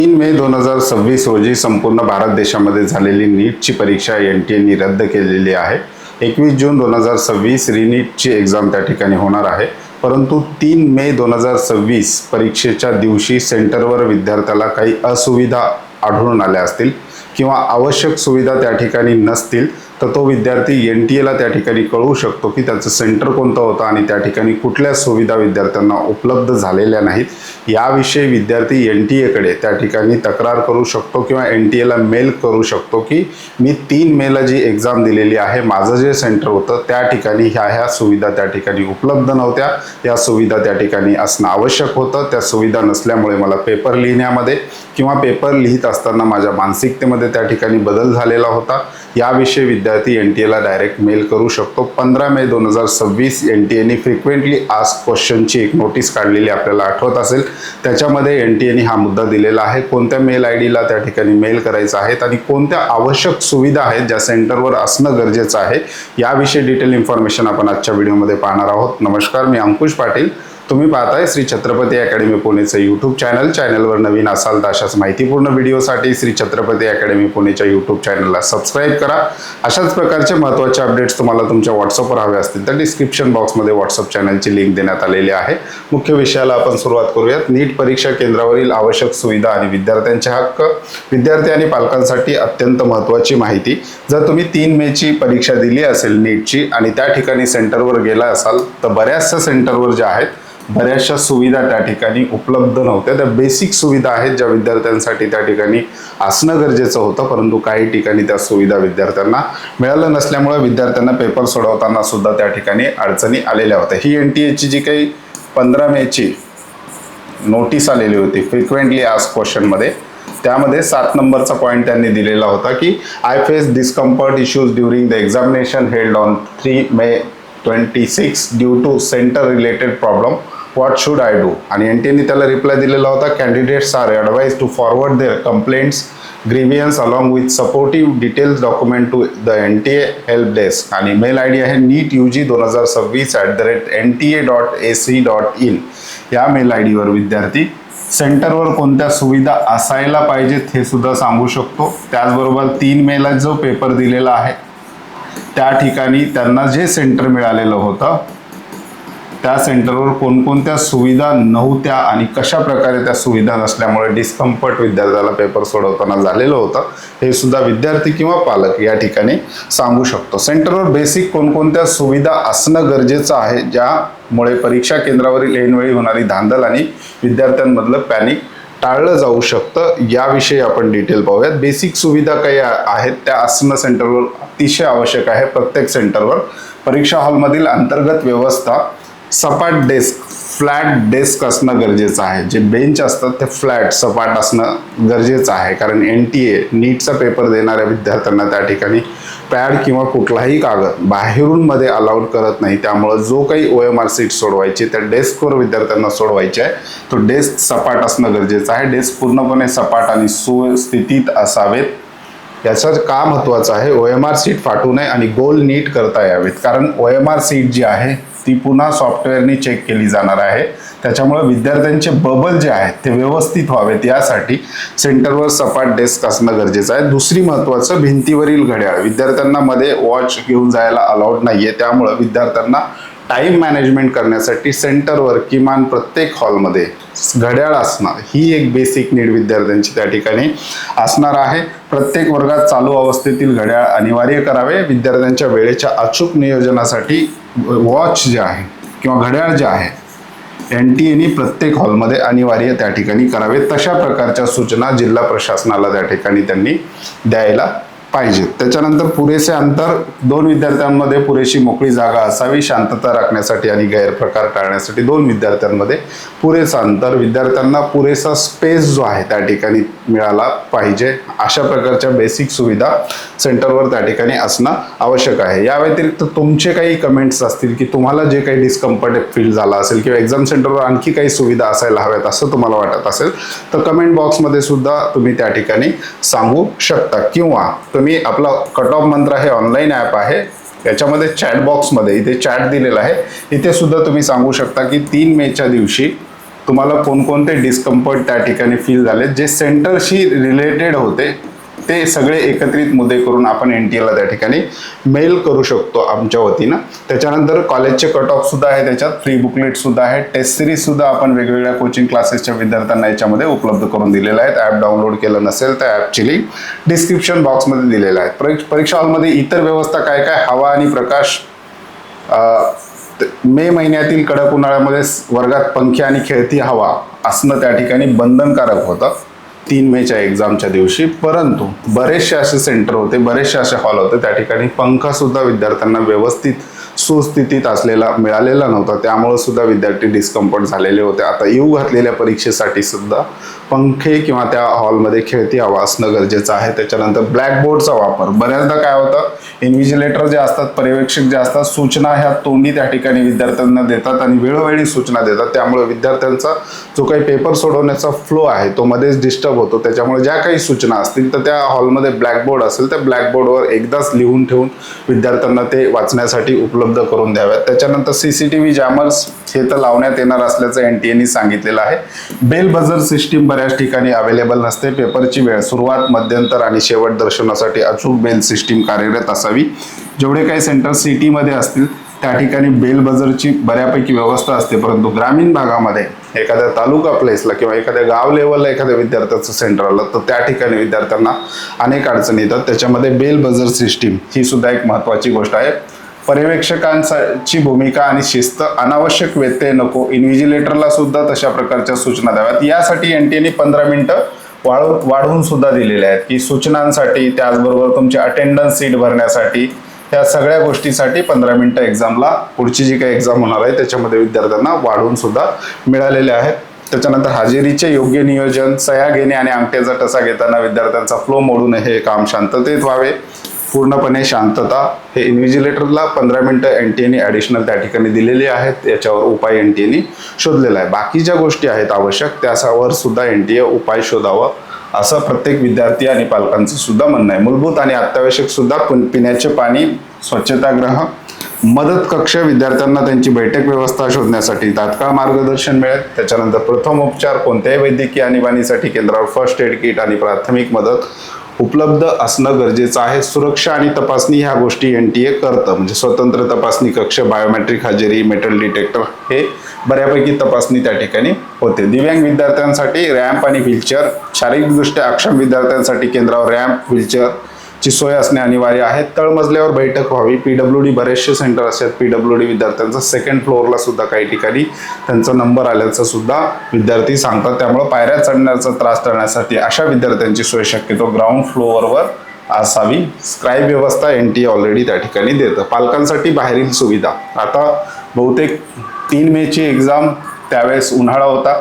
3 मे 2026 रोजी संपूर्ण भारत देशामध्ये झालेली नीटची परीक्षा NTAने रद्द केलेली आहे. 21 जून 2026 रिनीटची एक्झाम त्या ठिकाणी होणार आहे. परंतु 3 मे 2026 परीक्षेच्या दिवशी सेंटरवर विद्यार्थ्याला काही असुविधा आढळून आल्या असतील किंवा आवश्यक सुविधा त्या ठिकाणी नसतील तर तो विद्यार्थी NTAला त्या ठिकाणी कळवू शकतो की त्याचं सेंटर कोणतं होतं आणि त्या ठिकाणी कुठल्या सुविधा विद्यार्थ्यांना उपलब्ध झालेल्या नाहीत. याविषयी विद्यार्थी NTAकडे त्या ठिकाणी तक्रार करू शकतो किंवा NTAला मेल करू शकतो की मी 3 मेला जी एक्झाम दिलेली आहे, माझं जे सेंटर होतं त्या ठिकाणी ह्या सुविधा त्या ठिकाणी उपलब्ध नव्हत्या. या सुविधा त्या ठिकाणी असणं आवश्यक होतं. त्या सुविधा नसल्यामुळे मला पेपर लिहिण्यामध्ये किंवा पेपर लिहित असताना माझ्या मानसिकतेमध्ये त्या ठिकाणी बदल झालेला होता. याविषयी विद्यार्थी NTAला डायरेक्ट मेल करू शकतो. 15 मे 2026 NTAने फ्रिक्वेंटली आस्क्ड क्वेश्चनची एक नोटीस काढलेली आपल्याला आठवत असेल. त्याच्यामध्ये NTAने हा मुद्दा दिलेला आहे, कोणत्या मेल IDला त्या ठिकाणी मेल करायचं आहे आणि कोणत्या आवश्यक सुविधा आहेत ज्या सेंटरवर असणं गरजेचं आहे. याविषयी डिटेल इन्फॉर्मेशन आपण आजच्या व्हिडिओमध्ये पाहणार आहोत. नमस्कार, मी अंकुश पाटील. तुम्ही पाहताय श्री छत्रपती अकॅडमी पुणेचं यूट्यूब चॅनल. चॅनलवर नवीन असाल तर अशाच माहितीपूर्ण व्हिडिओसाठी श्री छत्रपती अकॅडमी पुणेच्या यूट्यूब चॅनलला सबस्क्राईब करा. अशाच प्रकारचे महत्त्वाचे अपडेट्स तुम्हाला तुमच्या व्हॉट्सअपवर हवे असतील तर डिस्क्रिप्शन बॉक्समध्ये व्हॉट्सअप चॅनलची लिंक देण्यात आलेली आहे. मुख्य विषयाला आपण सुरुवात करूयात. नीट परीक्षा केंद्रावरील आवश्यक सुविधा आणि विद्यार्थ्यांचे हक्क. विद्यार्थी आणि पालकांसाठी अत्यंत महत्त्वाची माहिती. जर तुम्ही 3 मेची परीक्षा दिली असेल नीटची आणि त्या ठिकाणी सेंटरवर गेला असाल तर बऱ्याचशा सेंटरवर ज्या आहेत बऱ्याचशा सुविधा त्या ठिकाणी उपलब्ध नव्हत्या. त्या बेसिक सुविधा आहेत ज्या विद्यार्थ्यांसाठी त्या ठिकाणी असणं गरजेचं होतं, परंतु काही ठिकाणी त्या सुविधा विद्यार्थ्यांना मिळालं नसल्यामुळे विद्यार्थ्यांना पेपर सोडवताना सुद्धा त्या ठिकाणी अडचणी आलेल्या होत्या. ही NTAची जी काही 15 मेची नोटीस आलेली होती फ्रिक्वेंटली आस्क्ड क्वेश्चनमध्ये, त्यामध्ये 7 नंबरचा पॉईंट त्यांनी दिलेला होता की I face discomfort issues during the examination held on 3 May 26 due to centre related problem. What should I do? आणि NTAने त्याला रिप्लाय दिलेला होता, candidates are advise to forward their complaints grievance along with supportive details document to the NTA help desk. आणि mail ID आहे neetug2026@nta.ac.in. या mail IDवर विद्यार्थी सेंटरवर कोणत्या सुविधा असायला पाहिजेत हे सुद्धा सांगू शकतो. त्याचबरोबर 3 मेला जो पेपर दिलेला आहे त्या ठिकाणी त्यांना जे सेंटर मिळालेलं होतं त्या सेंटरवर कोणकोणत्या सुविधा नव्हत्या आणि कशा प्रकारे त्या सुविधा नसल्यामुळे डिस्कम्फर्ट विद्यार्थ्याला पेपर सोडवताना झालेलं होतं हे सुद्धा विद्यार्थी किंवा पालक या ठिकाणी सांगू शकतो. सेंटरवर बेसिक कोणकोणत्या सुविधा असणं गरजेचं आहे ज्यामुळे परीक्षा केंद्रावरील ऐनवेळी होणारी धांदल आणि विद्यार्थ्यांमधलं पॅनिक टाळलं जाऊ शकतं. याविषयी आपण डिटेल पाहूयात. बेसिक सुविधा काही आहेत त्या असणं सेंटरवर अतिशय आवश्यक आहे. प्रत्येक सेंटरवर परीक्षा हॉलमधील अंतर्गत व्यवस्था, सपाट डेस्क, फ्लॅट डेस्क असणं गरजेचं आहे. जे बेंच असतात ते फ्लॅट सपाट असणं गरजेचं आहे, कारण NTA नीटचा पेपर देणाऱ्या विद्यार्थ्यांना त्या ठिकाणी पॅड किंवा कुठलाही कागद बाहेरून मध्ये अलाउड करत नाही. त्यामुळं जो काही OMR सीट सोडवायची त्या डेस्कवर विद्यार्थ्यांना सोडवायची आहे तो डेस्क सपाट असणं गरजेचं आहे. डेस्क पूर्णपणे सपाट आणि सुस्थितीत असावेत. याचं का महत्त्वाचं आहे, OMR सीट फाटू नये आणि गोल नीट करता यावेत, कारण OMR सीट जी आहे ती पुन्हा सॉफ्टवेअरनी चेक केली जाणार आहे. त्याच्यामुळे विद्यार्थ्यांचे बबल जे आहेत ते व्यवस्थित व्हावेत यासाठी सेंटरवर सपाट डेस्क असणं गरजेचं आहे. दुसरी महत्त्वाचं, भिंतीवरील घड्याळ. विद्यार्थ्यांना मध्ये वॉच घेऊन जायला अलाउड नाहीये. त्यामुळे विद्यार्थ्यांना टाइम मॅनेजमेंट करण्यासाठी सेंटरवर किमान प्रत्येक हॉलमध्ये घड्याळ असणं ही एक बेसिक नीड विद्यार्थ्यांची त्या ठिकाणी असणार आहे. प्रत्येक वर्गात चालू अवस्थेतील घड्याळ अनिवार्य करावे. विद्यार्थ्यांच्या वेळेच्या अचूक नियोजनासाठी वॉच जे आहे किंवा घड्याळ जे आहे NTAने प्रत्येक हॉलमध्ये अनिवार्य त्या ठिकाणी करावे. तशा प्रकारच्या सूचना जिल्हा प्रशासनाला त्या ठिकाणी त्यांनी द्यायला पाहिजेत. त्याच्यानंतर पुरेसे अंतर, 2 विद्यार्थ्यांमध्ये पुरेशी मोकळी जागा असावी. शांतता राखण्यासाठी आणि गैरप्रकार टाळण्यासाठी 2 विद्यार्थ्यांमध्ये पुरेसा अंतर, विद्यार्थ्यांना पुरेसा स्पेस जो आहे त्या ठिकाणी मिळाला पाहिजे. अशा प्रकारच्या बेसिक सुविधा सेंटरवर त्या ठिकाणी असणं आवश्यक आहे. या व्यतिरिक्त तुमचे काही कमेंट्स असतील की तुम्हाला जे काही डिस्कम्फर्ट फील झाला असेल किंवा एक्झाम सेंटरवर आणखी काही सुविधा असायला हव्यात असं तुम्हाला वाटत असेल तर कमेंट बॉक्समध्ये सुद्धा तुम्ही त्या ठिकाणी सांगू शकता. किंवा तुम्ही आपला कट ऑफ मंत्र हे ऑनलाईन ॲप आहे, याच्यामध्ये चॅट बॉक्समध्ये इथे चॅट दिलेला आहे, इथे सुद्धा तुम्ही सांगू शकता की 3 मेच्या दिवशी तुम्हाला कोणकोणते डिस्कम्फर्ट त्या ठिकाणी फील झाले, जे सेंटरशी रिलेटेड होते ते सगळे एकत्रित मुद्दे करून आपण NTA त्या ठिकाणी मेल करू शकतो आमच्या वतीनं. त्याच्यानंतर कॉलेजचे कट ऑफ सुद्धा आहे, त्याच्यात फ्री बुकलेट सुद्धा आहे, टेस्ट सिरीज सुद्धा आपण वेगवेगळ्या कोचिंग क्लासेसच्या विद्यार्थ्यांना याच्यामध्ये उपलब्ध करून दिलेल्या आहेत. ॲप डाउनलोड केलं नसेल तर ॲपची लिंक डिस्क्रिप्शन बॉक्समध्ये दिलेलं आहे. परीक्षा हॉलमध्ये इतर व्यवस्था काय काय, हवा आणि प्रकाश, मे महिन्यातील कडक उन्हाळ्यामध्ये वर्गात पंखे आणि खेळती हवा असणं त्या ठिकाणी बंधनकारक होतं 3 मेच्या एक्झामच्या दिवशी. परंतु बरेचसे असे सेंटर होते, बरेचसे असे हॉल होते त्या ठिकाणी पंखा सुद्धा विद्यार्थ्यांना व्यवस्थित सुस्थितीत असलेला मिळालेला नव्हता, त्यामुळे सुद्धा विद्यार्थी डिस्कम्फर्ट झालेले होते. आता येऊ घातलेल्या परीक्षेसाठी सुद्धा पंखे किंवा त्या हॉलमध्ये खेळती हवा असणं गरजेचं आहे. त्याच्यानंतर ब्लॅकबोर्डचा वापर, बऱ्याचदा काय होतं, इन्व्हिजिलेटर जे असतात, पर्यवेक्षक जे असतात, सूचना ह्या तोंडी त्या ठिकाणी विद्यार्थ्यांना देतात आणि वेळोवेळी सूचना देतात. त्यामुळे विद्यार्थ्यांचा जो काही पेपर सोडवण्याचा फ्लो आहे तो मध्येच डिस्टर्ब होतो. त्याच्यामुळे ज्या काही सूचना असतील तर त्या हॉलमध्ये ब्लॅकबोर्ड असेल त्या ब्लॅकबोर्डवर एकदाच लिहून ठेवून विद्यार्थ्यांना ते वाचण्यासाठी उपलब्ध करून द्याव्यात. त्याच्यानंतर CCTV जॅमर्स हे तर लावण्यात येणार असल्याचं NTA सांगितलेलं आहे. बेल बझर सिस्टीम बऱ्याच ठिकाणी अवेलेबल नसते. पेपरची वेळ, सुरुवात, मध्यंतर आणि शेवट दर्शवण्यासाठी अचूक बेल सिस्टीम कार्यरत असावी. जेवढे काही सेंटर सिटीमध्ये असतील त्या ठिकाणी बेल बझरची बऱ्यापैकी व्यवस्था असते, परंतु ग्रामीण भागामध्ये एखाद्या तालुका प्लेसला किंवा एखाद्या गाव लेवलला एखाद्या विद्यार्थ्याचं सेंटर आलं तर त्या ठिकाणी विद्यार्थ्यांना अनेक अडचणी येतात. त्याच्यामध्ये बेल बझर सिस्टीम ही सुद्धा एक महत्त्वाची गोष्ट आहे. पर्यवेक्षकांची भूमिका आणि शिस्त, अनावश्यक व्यत्यय नको, इन्व्हिजिलेटरला सुद्धा तशा प्रकारच्या सूचना द्याव्यात. यासाठी NTA 15 मिनिटं वाढवून सुद्धा दिलेल्या आहेत की सूचनांसाठी, त्याचबरोबर तुमचे अटेंडन्स सीट भरण्यासाठी, या सगळ्या गोष्टीसाठी 15 मिनिटं एक्झामला, पुढची जी काही एक्झाम होणार आहे त्याच्यामध्ये विद्यार्थ्यांना वाढवून सुद्धा मिळालेले आहेत. त्याच्यानंतर हजेरीचे योग्य नियोजन, सह्या घेणे आणि अंगठ्याचा ठसा घेताना विद्यार्थ्यांचा फ्लो मोडू नये, हे काम शांततेत व्हावे. पूर्णपणे शांतता, हे इन्व्हिजिलेटरला 15 मिनिटं NTA ॲडिशनल त्या ठिकाणी दिलेली आहेत. याच्यावर उपाय NTA शोधलेला आहे. बाकी ज्या गोष्टी आहेत आवश्यक त्यावर सुद्धा NTA उपाय शोधावं असं प्रत्येक विद्यार्थी आणि पालकांचं सुद्धा म्हणणं आहे. मूलभूत आणि अत्यावश्यक सुद्धा पिण्याचे पाणी, स्वच्छतागृह, मदत कक्ष, विद्यार्थ्यांना त्यांची बैठक व्यवस्था शोधण्यासाठी तात्काळ मार्गदर्शन मिळेल. त्याच्यानंतर प्रथमोपचार, कोणत्याही वैद्यकीय आणीबाणीसाठी केंद्रावर फर्स्ट एड किट आणि प्राथमिक मदत उपलब्ध असणं गरजेचं आहे. सुरक्षा आणि तपासणी ह्या गोष्टी NTA करतं, म्हणजे स्वतंत्र तपासणी कक्ष, बायोमेट्रिक हजेरी, मेटल डिटेक्टर, हे बऱ्यापैकी तपासणी त्या ठिकाणी होते. दिव्यांग विद्यार्थ्यांसाठी रॅम्प आणि व्हीलचेअर, शारीरिकदृष्ट्या अक्षम विद्यार्थ्यांसाठी केंद्रावर रॅम्प, व्हीलचेअरची सोय असणे अनिवार्य आहे. तळमजल्यावर बैठक व्हावी. PWD बरेचसे सेंटर असतात, PWD विद्यार्थ्यांचा सेकंड फ्लोअरला सुद्धा काही ठिकाणी त्यांचा नंबर आल्याचं सुद्धा विद्यार्थी सांगतात. त्यामुळे पायऱ्या चढण्याचा त्रास टाळण्यासाठी अशा विद्यार्थ्यांची सोय शक्यतो ग्राउंड फ्लोअरवर असावी. स्क्राईब व्यवस्था NTA ऑलरेडी त्या ठिकाणी देतं. पालकांसाठी बाहेरील सुविधा, आता बहुतेक 3 मेची एक्झाम, त्यावेळेस उन्हाळा होता,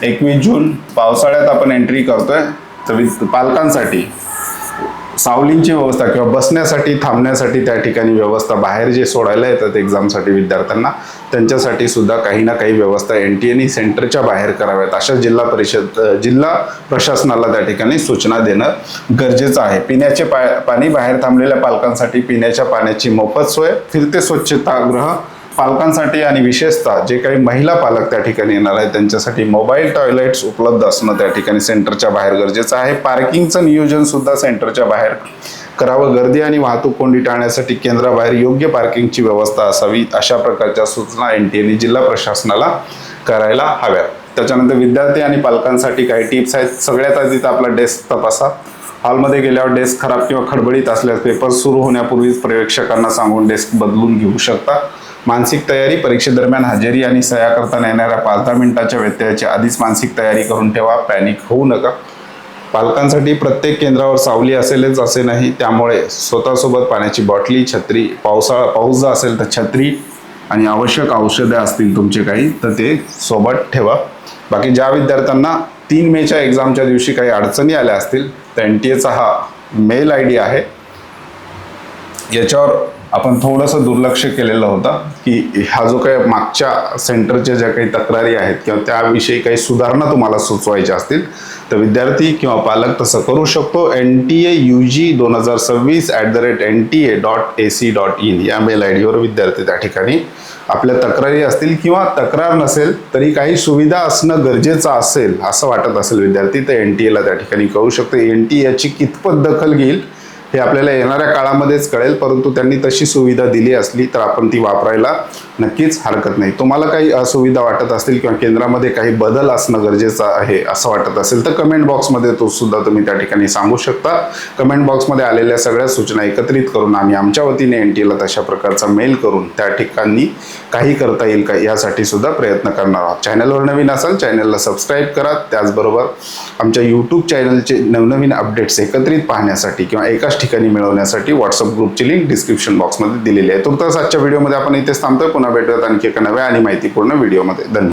21 जून पावसाळ्यात आपण एंट्री करतोय, तर पालकांसाठी सावलींची व्यवस्था किंवा बसण्यासाठी, थांबण्यासाठी त्या ठिकाणी व्यवस्था, बाहेर जे सोडायला येतात एक्झामसाठी विद्यार्थ्यांना त्यांच्यासाठी सुद्धा काही ना काही व्यवस्था NTA सेंटरच्या बाहेर कराव्यात, अशा जिल्हा प्रशासनाला त्या ठिकाणी सूचना देणं गरजेचं आहे. पिण्याचे पाणी, बाहेर थांबलेल्या पालकांसाठी पिण्याच्या पाण्याची मोफत सोय, फिरते स्वच्छतागृह पालकांसाठी आणि विशेषतः जे काही महिला पालक त्या ठिकाणी येणार आहेत त्यांच्यासाठी मोबाईल टॉयलेट्स उपलब्ध असणं त्या ठिकाणी सेंटरच्या बाहेर गरजेचं आहे. पार्किंगचं नियोजन सुद्धा सेंटरच्या बाहेर करावं. गर्दी आणि वाहतूक कोंडी टाळण्यासाठी केंद्राबाहेर योग्य पार्किंगची व्यवस्था असावी, अशा प्रकारच्या सूचना NTA जिल्हा प्रशासनाला करायला हव्यात. त्याच्यानंतर विद्यार्थी आणि पालकांसाठी काही टिप्स आहेत. सगळ्यात आधी तर आपला डेस्क तपासा. हॉलमध्ये गेल्यावर डेस्क खराब किंवा खडबडीत असल्यास पेपर सुरू होण्यापूर्वीच पर्यवेक्षकांना सांगून डेस्क बदलून घेऊ शकता. मानसिक तयारी, परीक्षेदरम्यान हजेरी आणि सह्या करताना येणाऱ्या 5-10 मिनिटाच्या व्यत्ययाची आधीच मानसिक तयारी करून ठेवा. पॅनिक होऊ नका. पालकांसाठी प्रत्येक केंद्रावर सावली असेलच असे नाही, त्यामुळे स्वतःसोबत पाण्याची बॉटली, छत्री, पाऊस जर असेल तर छत्री आणि आवश्यक औषधे असतील तुमचे काही तर ते सोबत ठेवा. बाकी ज्या विद्यार्थ्यांना 3 मेच्या एक्झामच्या दिवशी काही अडचणी आल्या असतील तर NTAचा हा मेल ID आहे, याच्यावर आपण थोडंसं दुर्लक्ष केलेलं होतं की हा जो काही मागच्या सेंटरच्या ज्या काही तक्रारी आहेत किंवा त्याविषयी काही सुधारणा तुम्हाला सुचवायच्या असतील तर विद्यार्थी किंवा पालक तसं करू शकतो. NTAUG2026@nta.ac.in या मेल आय डीवर विद्यार्थी त्या ठिकाणी आपल्या तक्रारी असतील किंवा तक्रार नसेल तरी काही सुविधा असणं गरजेचं असेल असं वाटत असेल विद्यार्थी तर NTA त्या ठिकाणी कळू शकतो. NTA याची कितपत दखल घेईल हे आपल्याला येणाऱ्या काळामध्येच कळेल, परंतु त्यांनी तशी सुविधा दिली असली तर आपण ती वापरायला नक्कीच हरकत नाही. तुम्हाला काही असुविधा वाटत असतील किंवा केंद्रामध्ये काही बदल असणं गरजेचं आहे असं वाटत असेल तर कमेंट बॉक्समध्ये तो सुद्धा तुम्ही त्या ठिकाणी सांगू शकता. कमेंट बॉक्समध्ये आलेल्या सगळ्या सूचना एकत्रित करून आम्ही आमच्या वतीने NTA ला तशा प्रकारचा मेल करून त्या ठिकाणी काही करता येईल का यासाठी सुद्धा प्रयत्न करणार आहोत. चॅनलवर नवीन असाल चॅनलला सबस्क्राईब करा. त्याचबरोबर आमच्या यूट्यूब चॅनलचे नवनवीन अपडेट्स एकत्रित पाहण्यासाठी किंवा एकाच ठिकाणी मिळवण्यासाठी व्हॉट्सअप ग्रुपची लिंक डिस्क्रिप्शन बॉक्समध्ये दिलेली आहे. तुर्तास आजच्या व्हिडिओमध्ये आपण इथेच थांबतोय. पुन्हा भेटूयात आणखी एका नव्या आणि माहितीपूर्ण व्हिडिओमध्ये. धन्यवाद.